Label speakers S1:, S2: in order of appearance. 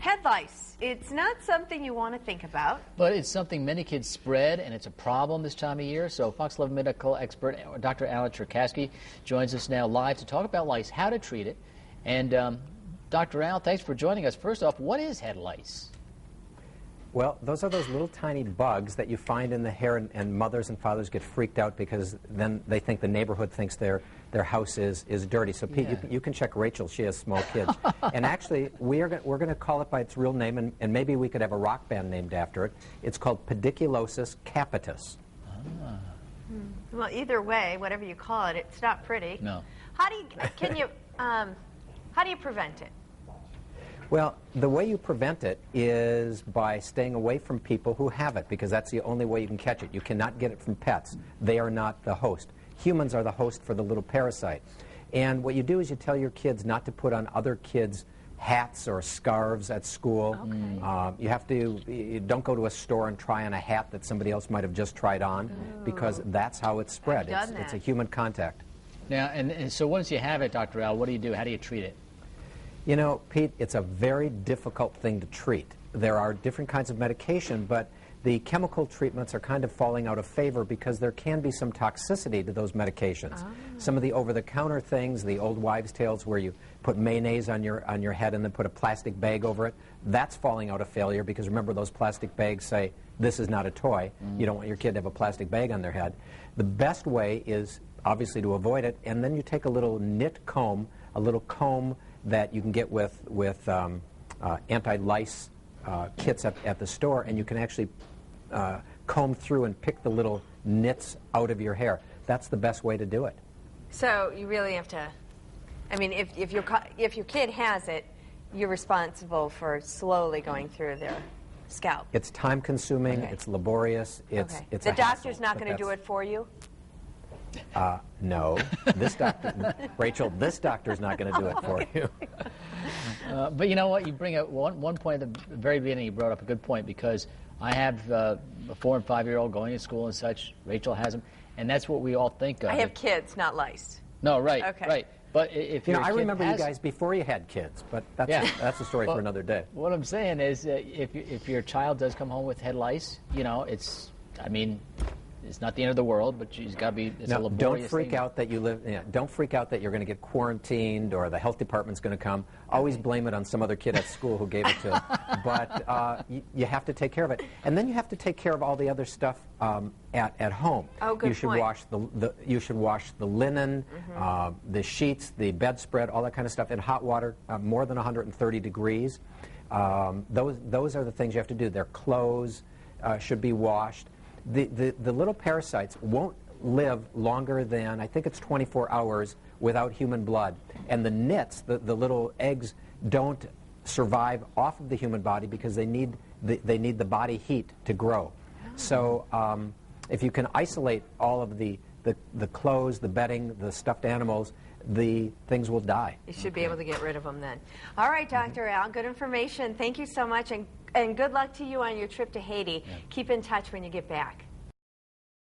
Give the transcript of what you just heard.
S1: Head lice. It's not something you want to think about.
S2: But it's something many kids spread, and it's a problem this time of year. So Fox 11 medical expert Dr. Alan Cherkasky joins us now live to talk about lice, how to treat it. And Dr. Al, thanks for joining us. First off, what is head lice?
S3: Well, those are those little tiny bugs that you find in the hair, and mothers and fathers get freaked out because then they think the neighborhood thinks their house is dirty. So Pete, you can check Rachel. She has small kids. And actually, we're going to call it by its real name, and maybe we could have a rock band named after it. It's called pediculosis capitis.
S2: Ah.
S1: Well, either way, whatever you call it, it's not pretty.
S2: No.
S1: How do you prevent it?
S3: Well, the way you prevent it is by staying away from people who have it, because that's the only way you can catch it. You cannot get it from pets. They are not the host. Humans are the host for the little parasite. And what you do is you tell your kids not to put on other kids' hats or scarves at school. Okay. You don't go to a store and try on a hat that somebody else might have just tried on, because that's how it's spread. It's a human contact.
S2: Now, and so once you have it, Dr. Al, what do? How do you treat it?
S3: You know, Pete, it's a very difficult thing to treat. There are different kinds of medication, but the chemical treatments are kind of falling out of favor because there can be some toxicity to those medications. Oh. Some of the over-the-counter things, the old wives' tales where you put mayonnaise on your head and then put a plastic bag over it, that's falling out of failure because remember those plastic bags say, this is not a toy. You don't want your kid to have a plastic bag on their head. The best way is obviously to avoid it, and then you take a little knit comb, a little comb that you can get with anti-lice kits at the store, and you can actually comb through and pick the little nits out of your hair. That's the best way to do it.
S1: So you really have to, I mean, if your kid has it, you're responsible for slowly going through their scalp.
S3: It's time-consuming, it's laborious, it's
S1: the doctor's not going to do it for you?
S3: No, this doctor, Rachel, this doctor's not going to do it for you.
S2: But you know what? You bring up one point at the very beginning. You brought up a good point because I have a 4- and 5-year-old going to school and such. Rachel has them, and that's what we all think of.
S1: I have kids, not lice.
S2: No, right,
S1: okay.
S2: Right. But if
S3: I remember you guys before you had kids, but that's a story for another day.
S2: What I'm saying is, if your child does come home with head lice, you know, it's not the end of the world, but it's got to be. It's a laborious
S3: don't freak out that you live. Don't freak out that you're going to get quarantined or the health department's going to come. Always blame it on some other kid at school who gave it to. But you have to take care of it, and then you have to take care of all the other stuff at home.
S1: Oh, good
S3: You should
S1: point.
S3: wash the linen, the sheets, the bedspread, all that kind of stuff in hot water, more than 130 degrees. Those are the things you have to do. Their clothes should be washed. The little parasites won't live longer than, I think it's 24 hours without human blood. And the nits, the little eggs, don't survive off of the human body because they need the body heat to grow. So if you can isolate all of the clothes, the bedding, the stuffed animals, the things will die.
S1: You should be able to get rid of them then. All right, Dr. Al, good information. Thank you so much, and good luck to you on your trip to Haiti. Yeah. Keep in touch when you get back.